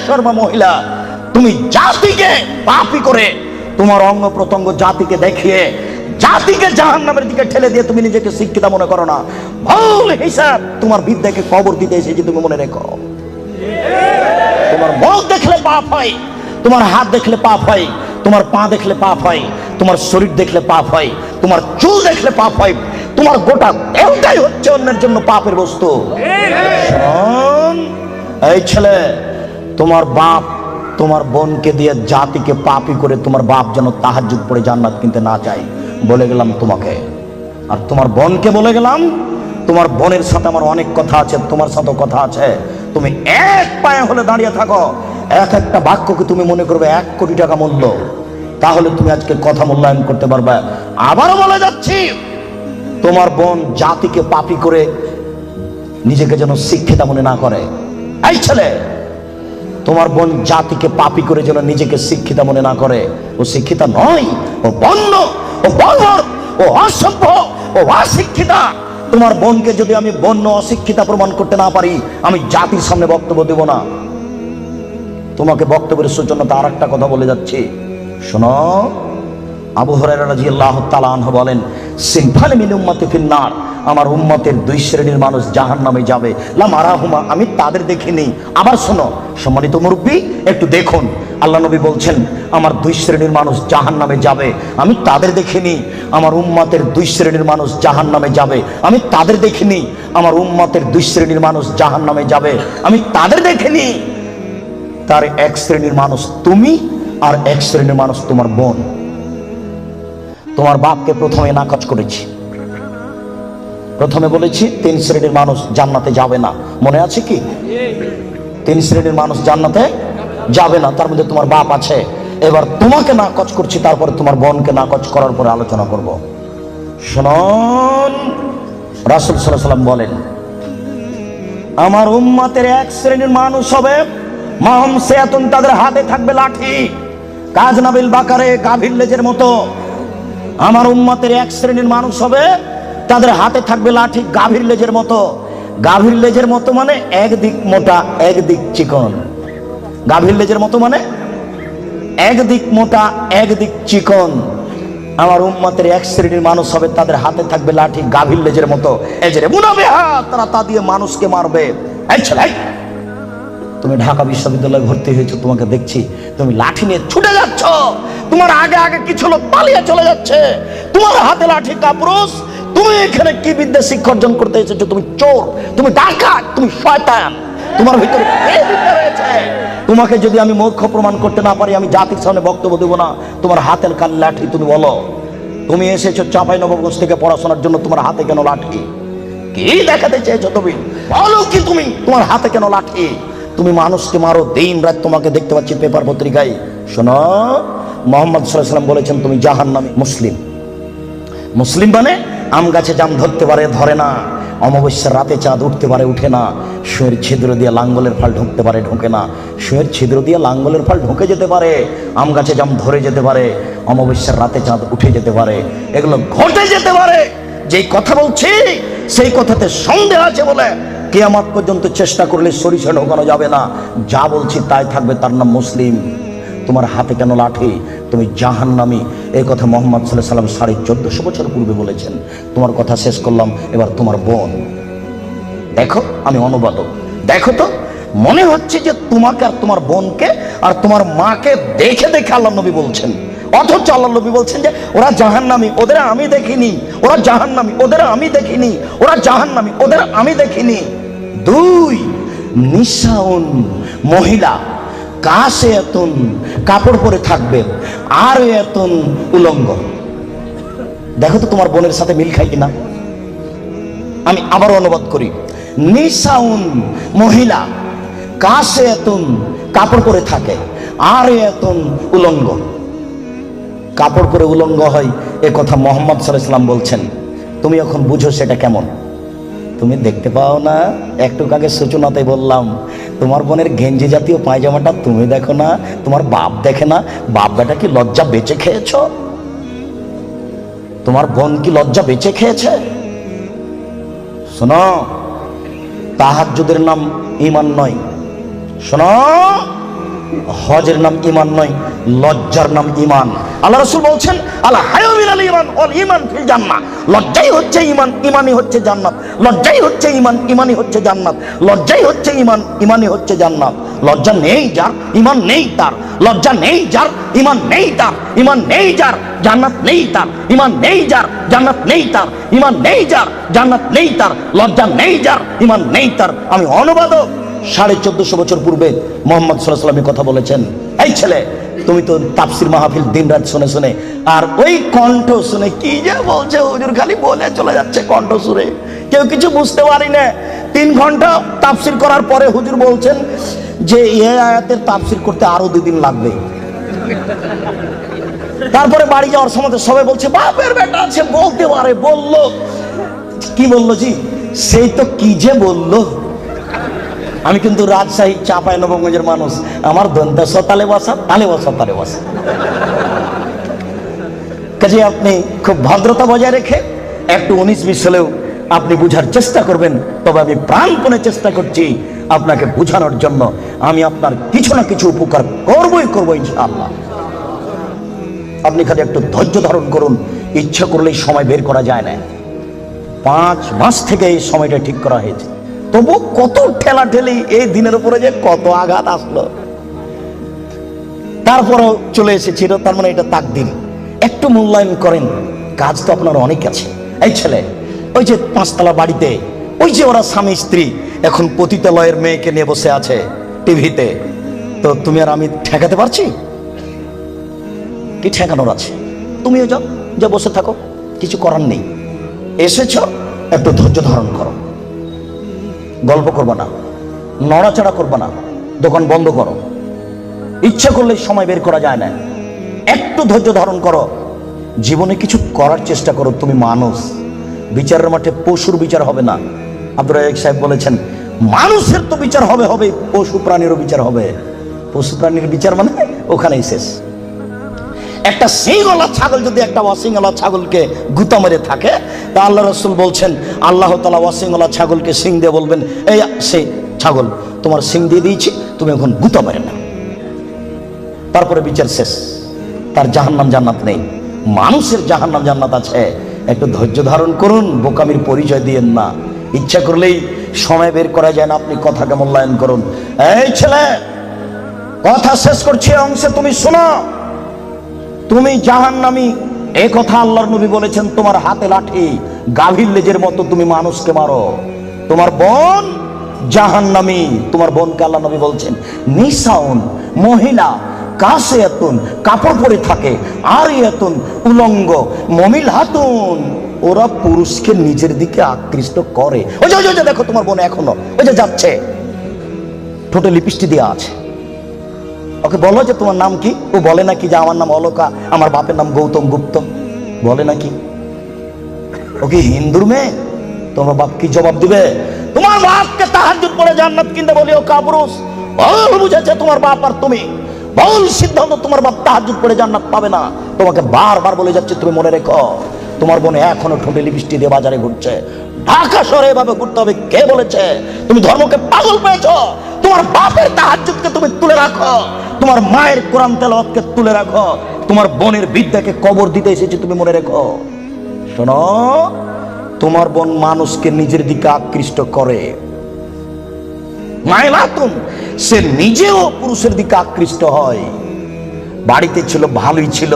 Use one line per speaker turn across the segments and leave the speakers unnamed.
বেশরমা মহিলা, তুমি জাতিকে পাপী করে, তোমার অঙ্গ প্রত্যঙ্গ জাতিকে দেখিয়ে জাতিকে জাহান্নামের দিকে ঠেলে দিয়ে তুমি নিজেকে শিক্ষিত মনে করো না। ভুল হিসাব তোমার বিদ্যাকে কবর দিতে এসেছি, তুমি মনে রেখো। তোমার মুখ দেখলে পাপ হয়, তোমার হাত দেখলে পাপ হয়, তোমার পা দেখলে পাপ হয়, তোমার শরীর দেখলে পাপ হয়, তোমার চুল দেখলে পাপ হয়, তোমার গোটা দেহটাই হচ্ছে অন্যের জন্য পাপের বস্তু। শোন এই ছেলে, তোমার বাপ তোমার বোনকে দিয়ে জাতিকে পাপী করে তোমার বাপ যেন তাহাজ্জুদ পড়ে জান্নাত কিনতে না চায়, বলে গেলাম তোমাকে। আর তোমার বোনকে বলে গেলাম, তোমার বোনের সাথে আমার অনেক কথা আছে, তোমার সাথেও কথা আছে। তুমি এক পায়ে হলে দাঁড়িয়ে থাকো, এক একটা বাক্যকে তুমি মনে করবে 1 কোটি টাকা মূল্য, তাহলে তুমি আজকে কথা মূল্যায়ন করতে পারবে। আবারও বলে যাচ্ছি, তোমার বোন জাতিকে পাপী করে নিজেকে যেন শিক্ষিতা মনে না করে। এই ছেলে, তোমার বোন জাতিকে পাপী করে যেন নিজেকে শিক্ষিতা মনে না করে। ও শিক্ষিতা নয়, ও বন্য, ও বর্বর, ও অসভ্য, ও অশিক্ষিতা। তোমার বোনকে যদি আমি বন্য অশিক্ষিতা প্রমাণ করতে না পারি, আমি জাতির সামনে বক্তব্য দেব না। তোমাকে বক্তব্যের সূচনাতে আর একটা কথা বলে যাচ্ছি, শোনো। আবু হুরায়রা রাদিয়াল্লাহু তাআলা আনহু বলেন, সিনফানি মিন উম্মতি ফিন্নার, আমার উম্মতের 2 শ্রেণীর মানুষ জাহান্নামে যাবে, লা মারাহুমা, আমি তাদের দেখিনি। আবার শোনো সম্মানিত মুরব্বী, একটু দেখুন, আল্লাহ নবী বলছেন আমার 2 শ্রেণীর মানুষ জাহান্নামে যাবে, আমি তাদের দেখিনি। আমার উম্মতের 2 শ্রেণীর মানুষ জাহান্নামে যাবে, আমি তাদের দেখিনি। আমার উম্মতের 2 শ্রেণীর মানুষ জাহান্নামে যাবে, আমি তাদের দেখিনি। তার 1 শ্রেণীর মানুষ তুমি, আর 1 শ্রেণীর মানুষ তোমার বোন। তোমার বাপকে প্রথমে নাকচ করেছি, প্রথমে বলেছি 3 শ্রেণীর মানুষ জান্নাতে যাবে না, মনে আছে কি? 3 শ্রেণীর মানুষ জান্নাতে যাবে না, তার মধ্যে তোমার বাপ আছে। এবার তোমাকে নাকচ করছি, তারপরে তোমার বোনকে নাকচ করার পরে আলোচনা করব। শুনুন, রাসূল সাল্লাল্লাহু আলাইহি ওয়াসাল্লাম বলেন, আমার উম্মতের 1 শ্রেণীর মানুষ হবে মাহুম সিয়াতুন, তাদের হাতে থাকবে লাঠি, কাজনাবিল বাকারে, গাভীর লেজের মতো। আমার উম্মতের 1 শ্রেণীর মানুষ হবে, তাদের হাতে থাকবে লাঠি, গাভীর লেজের মতো। গাভীর লেজের মতো মানে একদিক মোটা একদিক চিকন। গাভীর লেজের মতো মানে একদিক মোটা একদিক চিকন। আমার উম্মতের 1 শ্রেণীর মানুষ হবে, তাদের হাতে থাকবে লাঠি, গাভীর লেজের মতো। এজরে মুনাবিহা, তারা তা দিয়ে মানুষকে মারবে। এই ছেলে, তুমি ঢাকা বিশ্ববিদ্যালয়ে ভর্তি হয়েছো, তোমাকে দেখছি তুমি লাঠি নিয়ে ছুটে যাচ্ছ, তোমার আগে আগে কিছু লোক পালিয়ে চলে যাচ্ছে, তোমার হাতে লাঠি কাপুরুষ। তুমি এখানে কি বিদ্যা শিক্ষা অর্জন করতে এসেছো? তুমি চোর, তুমি ডাকাত, তুমি শয়তান, তোমার ভিতরে এই বিদ্যা রয়েছে। তোমাকে যদি আমি মূর্খ প্রমাণ করতে না পারি, আমি জাতির সামনে বক্তব্য দেব না। তোমার হাতের কাল লাঠি, তুমি বলো। তুমি এসেছো চাঁপাইনবাবগঞ্জ থেকে পড়াশোনার জন্য, তোমার হাতে কেন লাঠি? কি দেখাতে চেয়েছো তুমি? বলো কি তুমি, তোমার হাতে কেন লাঠি? তুমি মানুষকে মারো দিন রাত, তোমাকে দেখতে পাচ্ছি পেপার পত্রিকায়। শোনো, মুহাম্মদ সাল্লাল্লাহু আলাইহি ওয়াসাল্লাম বলেছেন তুমি জাহান্নামী। মুসলিম, মুসলিম মানে আম গাছে জাম ধরতে পারে, ধরে না। অমাবস্যার রাতে চাঁদ উঠতে পারে, উঠে না। শুয়ের ছিদ্র দিয়ে লাঙ্গলের ফাল ঢুকতে পারে, ঢোকে না। শুয়ের ছিদ্র দিয়ে লাঙ্গলের ফাল ঢুকে যেতে পারে, আম গাছে জাম ধরে যেতে পারে, অমাবস্যার রাতে চাঁদ উঠে যেতে পারে, এগুলো ঘটে যেতে পারে। যেই কথা বলছি সেই কথাতে সন্দেহ আছে বলে কিয়ামত পর্যন্ত চেষ্টা করলে সরিষা ঢোকানো যাবে না। যা বলছি তাই থাকবে, তার নাম মুসলিম। তোমার হাতে কেন লাঠি? তুমি জাহান্নামী। এই কথা মুহাম্মদ সাল্লাল্লাহু আলাইহি ওয়াসাল্লাম 1450 বছর পূর্বে বলেছেন। তোমার কথা শেষ করলাম, এবার তোমার বোন। দেখো আমি অনুবাদক, দেখো তো মনে হচ্ছে যে তোমাকে আর তোমার বোনকে আর তোমার মাকে দেখে দেখে আল্লাহ নবী বলছেন, অথচ আল্লাহ নবী বলছেন যে ওরা জাহান্নামী, ওদের আমি দেখিনি। ওরা জাহান্নামী, ওদের আমি দেখিনি। ওরা জাহান্নামী, ওদের আমি দেখিনি। 2 নিসাউন, মহিলা, কাশে এতন, কাপড় পরে থাকবে, আর এতন উলঙ্গ। দেখো তো তোমার বোনের সাথে মিল খাই কিনা। আমি আবার অনুবাদ করি, নিসাউন, মহিলা, কাশে এতন, কাপড় পরে থাকে, আর এতন উলঙ্গ। কাপড় পরে উলঙ্গ হয়, এ কথা মুহাম্মদ সাল্লাল্লাহু আলাইহি ওয়াসাল্লাম বলছেন। তুমি এখন বুঝো সেটা কেমন। তুমি দেখতে পাও না, একটু আগে সূচনাতে বললাম তোমার বোনের গেঞ্জি জাতীয় পায়জামাটা তুমি দেখো না, তোমার বাপ দেখে না। বাপ বেটা কি লজ্জা বেঁচে খেয়েছ? তোমার বোন কি লজ্জা বেঁচে খেয়েছে? শোনো, তাহাজ্জুদের নাম ঈমান নয়। শোনো, হজের নাম ঈমান নয়, লজ্জার নাম ঈমান। আল্লাহ রাসূল বলছেন আলা হায়া মিনাল ঈমান ওয়াল ঈমান ফিল জান্নাহ। লজ্জাই হচ্ছে ঈমান, ঈমানই হচ্ছে জান্নাত। লজ্জাই হচ্ছে ঈমান, ঈমানই হচ্ছে জান্নাত। লজ্জাই হচ্ছে ঈমান, ঈমানই হচ্ছে জান্নাত। লজ্জা নেই যার, ঈমান নেই তার। লজ্জা নেই যার, ঈমান নেই তার। ঈমান নেই যার, জান্নাত নেই তার। ঈমান নেই যার, জান্নাত নেই তার। ঈমান নেই যার, জান্নাত নেই তার। লজ্জা নেই যার, ঈমান নেই তার। আমি অনুবাদক। 1450 বছর পূর্বে মুহাম্মদ সাল্লাল্লাহু আলাইহি ওয়াসাল্লাম কথা বলেছেন। এই ছেলে, তুমি তো তাফসীর মাহফিল দিনরাত শুনে শুনে, আর ওই কণ্ঠ শুনে কি যে বলছে হুজুর, খালি বলে চলে যাচ্ছে কণ্ঠ সুরে, কেউ কিছু বুঝতে পারি না। 3 ঘন্টা তাফসীর করার পরে হুজুর বলছেন যে এই আয়াতের তাফসীর করতে আরো 2 দিন লাগবে। তারপরে বাড়ি যাওয়ার সময় সবাই বলছে বাপের বেটা আছে, বলতে পারে। বললো কি? বললো জি, সেই তো কি যে বললো। আমি কিন্তু রাজশাহী চাঁপাইনবাবগঞ্জের মানুষ, আমার দন্তেশ তালে বসা, তালে বসা, তালে বসা। কাজে আপনি খুব ভদ্রতা বজায় রেখে একটু 19-20 হলেও আপনি বুঝার চেষ্টা করবেন। তবে আমি প্রাণপণে চেষ্টা করছি আপনাকে বুঝানোর জন্য। আমি আপনার কিছু না কিছু উপকার করবই করবো ইনশাআল্লাহ। আপনি খালি একটু ধৈর্য ধারণ করুন। ইচ্ছা করলেই সময় বের করা যায় না। 5 মাস থেকে এই সময়টা ঠিক করা হয়েছে, তবু কত ঠেলা ঠেলি, এই দিনের উপরে যে কত আঘাত আসলো, তারপরও চলে এসেছিল। তার মানে এটা তাকদীর। একটু মূল্যায়ন করেন, কাজ তো আপনার অনেক আছে। এই ছেলে, ওই যে 5 তলা বাড়িতে ওই যে ওরা স্বামী স্ত্রী এখন পতিতালয়ের মেয়েকে নিয়ে বসে আছে টিভিতে, তো তুমি আর আমি ঠেকাতে পারছি কি? ঠেকানোর আছে। তুমিও যাও, যা বসে থাকো, কিছু করার নেই। এসেছ, একটু ধৈর্য ধারণ করো। গল্প করবো না, নড়াচড়া করবো না, দোকান বন্ধ করো। ইচ্ছা করলে সময় বের করা যায় না। একটু ধৈর্য ধারণ করো। জীবনে কিছু করার চেষ্টা করো। তুমি মানুষ, বিচারের মাঠে পশুর বিচার হবে না। আব্দুর রাজ্জাক সাহেব বলেছেন মানুষের তো বিচার হবে হবে, পশু প্রাণীরও বিচার হবে। পশু প্রাণীর বিচার মানে ওখানেই শেষ। একটা সিংওয়ালা ছাগল যদি একটা অসিংওয়ালা ছাগলকে গুতা মেরে থাকে, তা আল্লাহ রাসূল বলছেন আল্লাহ তাআলা অসিংওয়ালা ছাগলকে সিং দিয়ে বলবেন, এই সেই ছাগল, তোমার সিং দিয়ে দিয়েছি, তুমি এখন গুতা মেরে না। তারপরে বিচার শেষ। তার জাহান্নাম জান্নাত নেই। মানুষের জাহান্নাম জান্নাত আছে। একটু ধৈর্য ধারণ করুন, বোকামির পরিচয় দিয়েন না। ইচ্ছা করলেই সময় বের করা যায় না। আপনি কথাকে মূল্যায়ন করুন। এই ছেলে, কথা শেষ করছি অংশে, তুমি শোনো। তুমি জাহান্নামী, এ কথা আল্লাহর নবী বলেছেন। তোমার হাতে লাঠি, গাভীর লেজের মতো তুমি মানুষকে মারো। তোমার বোন জাহান্নামী। তোমার বোনকে আল্লাহ নবী বলছেন নিসাউন, মহিলা, কাসিয়াতুন, কাপড় পরে থাকে, আরিয়াতুন, উলঙ্গ, মমিল হাতুন, ওরা পুরুষকে নিজের দিকে আকৃষ্ট করে। ওই যে দেখো তোমার বোন এখনো ওই যে যাচ্ছে, ঠোঁটে লিপস্টিক দেওয়া আছে। ওকে বলো যে তোমার নাম কি? ও বলে নাকি যে আমার নাম অলকা, আমার বাপের নাম গৌতম গুপ্ত, বলে নাকি? ওকে হিন্দুর মেয়ে, তোমার বাপ কি জবাব দিবে? তোমার বাপকে তাহাজ্জুদ পড়ে জান্নাত কিনতে বলি ও কাপুরুষ। ভুল বুঝেছে তোমার বাপ আর তুমি, ভুল সিদ্ধান্ত। তোমার বাপ তাহাজ্জুদ পড়ে জান্নাত পাবে না। তোমাকে বারবার বলে যাচ্ছে, তুমি মনে রেখো। তোমার বোন এখনো ঠোঁটে লিপস্টিক দিয়ে বাজারে ঘুরছে। ঢাকা শহরে এভাবে ঘুরতে হবে কে বলেছে? তুমি ধর্মকে পাগল পেয়েছো। তোমার বাপের তাহাজ্জুদকে তুমি তুলে রাখো, তোমার মায়ের কোরআন তেলাওয়াতকে তুলে রাখো, তোমার বোনের বিদ্যাকে কবর দিতে এসেছে, তুমি মনে রেখো। শোনো, তোমার বোন মানুষকে নিজের দিকে আকৃষ্ট করে। মাইলাতুন, সে নিজেও পুরুষের দিকে আকৃষ্ট হয়। বাড়িতে ছিল, ভালোই ছিল,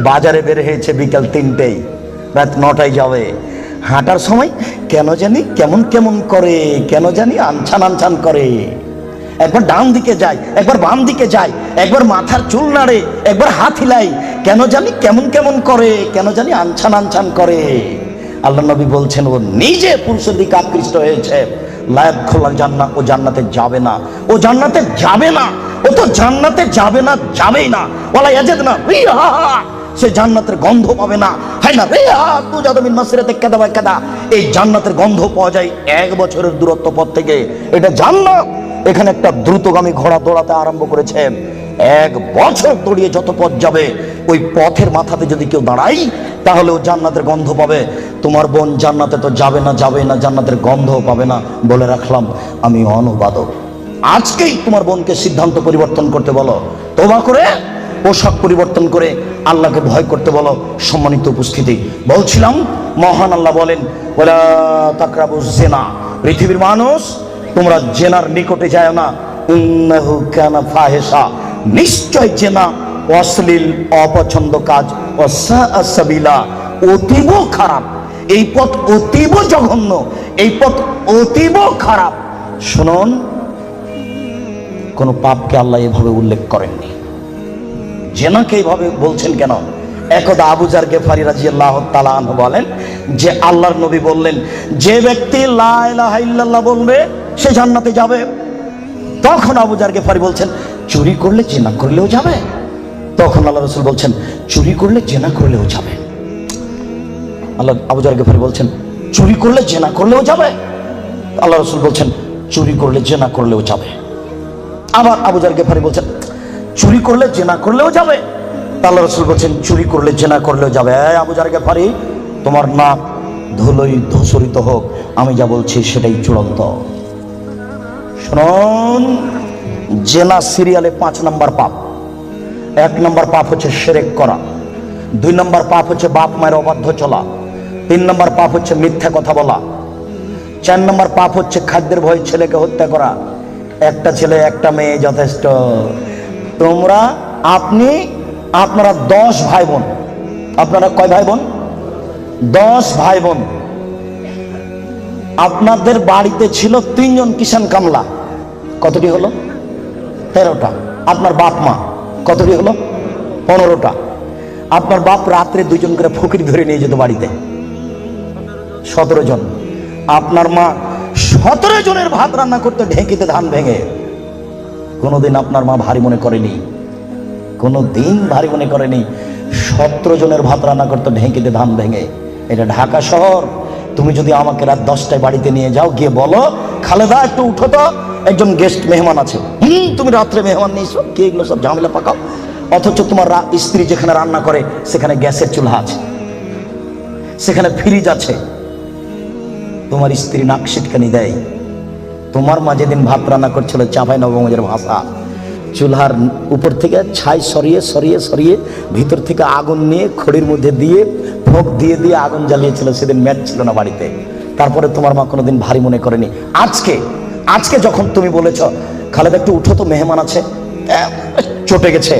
বাজারে বের হয়েছে বিকাল 3টেই, রাত 9টায় যাবে। হাঁটার সময় কেন জানি কেমন কেমন করে, কেন জানি আনছান আনছান করে। একবার ডান দিকে যায়, একবার বাম দিকে যায়, একবার মাথার চুল নাড়ে, একবার হাত হিলাই, কেন জানি কেমন কেমন করে, কেন জানি আনছান আনছান করে। আল্লাহ নবী বলছেন ও নিজে পুরুষের দিকে আকৃষ্ট হয়েছে। লায়াত খোলা জান্নাত, ও জান্নাতে যাবে না, ও জান্নাতে যাবে না, ও তো জান্নাতে যাবে না, যাবেই না। ওয়ালা ইয়াজিদনা রিহা, সে জান্নাতের গন্ধ পাবে না। হয় না রিহা তুজাদু মিন মাসরিয়াতি কাদা ওয়া কাদা। এই জান্নাতের গন্ধ পাওয়া যায় 1 বছরের দূরত্ব পথ থেকে। এটা জান্নাত। এখানে একটা দ্রুতগামী ঘোড়া দৌড়াতে আরম্ভ করেছে। 1 বছর দৌড়িয়ে যত পথ যাবে, ওই পথের মাথাতে যদি কেউ দাঁড়াই, তাহলে ও জান্নাতের গন্ধ পাবে। তোমার বোন জান্নাতে তো যাবে না, যাবে না, জান্নাতের গন্ধও পাবে না। বলে রাখলাম, আমি অনুবাদক। আজকেই তোমার বোনকে সিদ্ধান্ত পরিবর্তন করতে বলো, তওবা করে পোশাক পরিবর্তন করে আল্লাহকে ভয় করতে বলো। সম্মানিত উপস্থিতি, বলছিলাম মহান আল্লাহ বলেন, ওয়ালা তাকরাবুজ জিনা, পৃথিবীর মানুষ তোমরা জেনার নিকটে যায় না, ইন্নাহু কানা ফাহিশা, নিশ্চয় জেনা অশ্লীল অপছন্দ কাজ, ওয়াসাআ সাবিলা, অতীব খারাপ, এই পথ অতীব জঘন্য, এই পথ অতীব খারাপ। শুনুন, কোন পাপকে আল্লাহ এভাবে উল্লেখ করেননি, জেনাকে এইভাবে বলছেন কেন? একদা আবু যার গেফারি রাদিয়াল্লাহু তাআলা আনহু বলেন যে আল্লাহর নবী বললেন, যে ব্যক্তি লা ইলাহা ইল্লাল্লাহ বলবে সে জান্নাতে যাবে। তখন আবু যার গেফারি বলছেন, চুরি করলে জেনা করলেও যাবে? তখন আল্লাহ রাসূল বলছেন, চুরি করলে জেনা করলেও যাবে। আল্লাহ আবু যার গেফারি বলছেন, চুরি করলে জেনা করলেও যাবে? আল্লাহ রাসূল বলছেন, চুরি করলে জেনা করলেও যাবে। আবার আবু যার গেফারি বলছেন, চুরি করলে জেনা করলেও যাবে? আল্লাহ রাসূল বলছেন, চুরি করলে জেনা করলেও যাবে। আবু যার গেফারি, তোমার নাক ধুলোই ধূসরিত হোক, আমি যা বলছি সেটাই চূড়ান্ত। শুনুন, জেনা সিরিয়ালে 5 নম্বর পাপ। 1 নম্বর পাপ হচ্ছে শিরক করা, 2 নম্বর পাপ হচ্ছে বাপ মায়ের অবাধ্য চলা, 3 নম্বর পাপ হচ্ছে মিথ্যা কথা বলা, 4 নম্বর পাপ হচ্ছে খাদ্যের ভয়ে ছেলেকে হত্যা করা। একটা ছেলে একটা মেয়ে যথেষ্ট। আপনারা 10 ভাই বোন। আপনারা কয় ভাই বোন? 10 ভাই বোন। আপনাদের বাড়িতে ছিল 3 জন কিষান কামলা, কতটি হলো? 13টা। আপনার বাপ মা কতটি হলো? 15টা। আপনার বাপ রাত্রে 2 জন করে ফকির ধরে নিয়ে যেত বাড়িতে, 17 জন। আপনার মা 17 জনের ভাত রান্না করতে ঢেঁকিতে ধান ভেঙে। কোনোদিন আপনার মা ভারী মনে করেনি, কোনোদিন ভারী মনে করেনি। 17 জনের ভাত রান্না করতে ঢেঁকিতে ধান ভেঙে। এটা ঢাকা শহর। তুমি যদি আমাকে রাত 10টায় বাড়িতে নিয়ে যাও, গিয়ে বলো, খালেদা একটু উঠো তো, একজন গেস্ট মেহমান আছে। তুমি রাত্রে মেহমান নিয়েছো, কে এগুলো সব ঝামেলা পাকাও? অথচ তোমার স্ত্রী যেখানে রান্না করে সেখানে গ্যাসের চুলা আছে, সেখানে ফ্রিজ আছে। তোমার স্ত্রী নাক সিটকানি দেয়। তোমার মা যেদিন ভাত রান্না করছিল, চাঁপাই নবগঞ্জের ভাষা, চুলহার উপর থেকে ছাই সরিয়ে সরিয়ে সরিয়ে ভিতর থেকে আগুন নিয়ে খড়ির মধ্যে দিয়ে ফোঁক দিয়ে দিয়ে আগুন জ্বালিয়েছিল। সেদিন ম্যাচ ছিল না বাড়িতে। তারপরে তোমার মা কোনোদিন ভারী মনে করেনি। আজকে যখন তুমি বলেছ, খালেদা একটু উঠো তো, মেহমান আছে, চটে গেছে,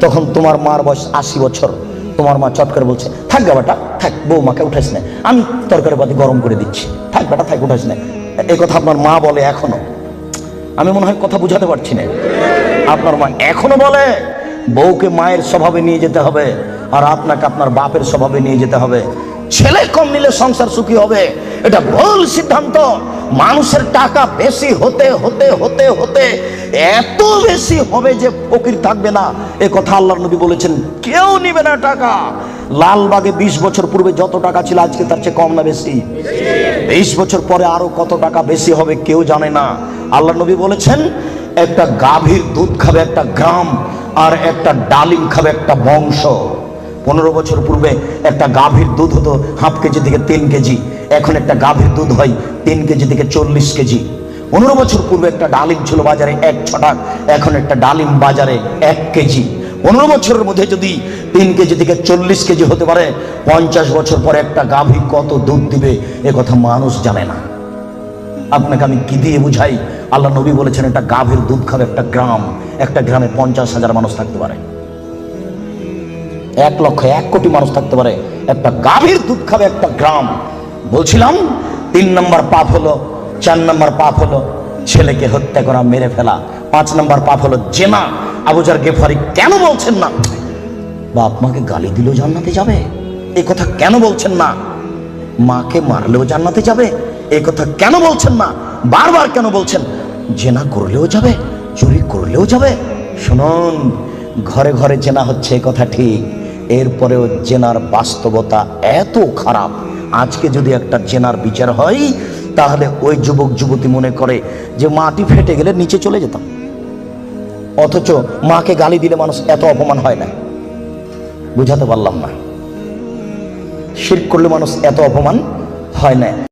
তখন তোমার মার বয়স 80 বছর। তোমার মা চট করে বলছে, থাক গা বেটা, থাক, বৌমাকে উঠাইস না, আমি তরকারি পাতি গরম করে দিচ্ছি, থাক বেটা, থাক, উঠাইস না। এই কথা আপনার মা বলে এখনো। আমি মনে হয় কথা বুঝাতে পারছি না। আপনার মা এখনো বলে বউকে মায়ের স্বভাবে নিয়ে যেতে হবে, আর আপনাকে আপনার বাপের স্বভাবে নিয়ে যেতে হবে। ছেলে কম নিলে সংসার সুখী হবে, এটা ভুল সিদ্ধান্ত। মানুষের টাকা বেশি হতে হতে হতে হতে এত বেশি হবে যে ফকির থাকবে না, এ কথা আল্লাহর নবী বলেছেন। কেউ নিবে না টাকা। লালবাগে 20 বছর পূর্বে যত টাকা ছিল, আজকে তার চেয়ে কম না বেশি? 20 বছর পরে আরো কত টাকা বেশি হবে কেউ জানে না। আল্লাহর নবী বলেছেন, একটা গাভীর দুধ খাবে একটা গ্রাম, আর একটা ডালিম খাবে একটা বংশ। 15 বছর পূর্বে একটা গাভীর দুধ হতো হাফ কেজি থেকে 3 কেজি, এখন একটা গাভীর দুধ হয় 3 কেজি থেকে 40 কেজি। 15 বছর পূর্বে একটা ডালিম ছিল বাজারে 1 ছটাক, এখন একটা ডালিম বাজারে 1 কেজি। 15 বছরের মধ্যে যদি 3 কেজি থেকে 40 কেজি হতে পারে, 50 বছর পরে একটা গাভী কত দুধ দিবে এ কথা মানুষ জানে না। আপনাকে আমি কি দিয়ে বুঝাই? আল্লাহ নবী বলেছেন, একটা গাভীর দুধ খাবে একটা গ্রাম। একটা গ্রামে 50,000 মানুষ থাকতে পারে, 1 লক্ষ 1 কোটি মানুষ থাকতে পারে। একটা গাভীর দুধ খাবে একটা গ্রাম। বলছিলাম 3 নম্বর পাপ হলো, 4 নম্বর পাপ হলো ছেলেকে হত্যা করা, মেরে ফেলা। 5 নম্বর পাপ হলো জেনা। আবু যার গেফারি কেন বলছেন না বাপ মাকে গালি দিলেও জান্নাতে যাবে? এই কথা কেন বলছেন না? মাকে মারলেও জান্নাতে যাবে? এই কথা কেন বলছেন না? বারবার কেন বলছেন জেনা করলেও যাবে, চুরি করলেও যাবে? শুনুন, ঘরে ঘরে জেনা হচ্ছে, এই কথা ঠিক। এরপরেও জেনার বাস্তবতা এত খারাপ। আজকে যদি একটা জেনার বিচার হয়, তাহলে ওই যুবক যুবতী মনে করে যে মাটি ফেটে গেলে নিচে চলে যেতাম। অথচ মাকে গালি দিলে মানুষ এত অপমান হয় না। বুঝাতে পারলাম না? শিরক করলে মানুষ এত অপমান হয় না।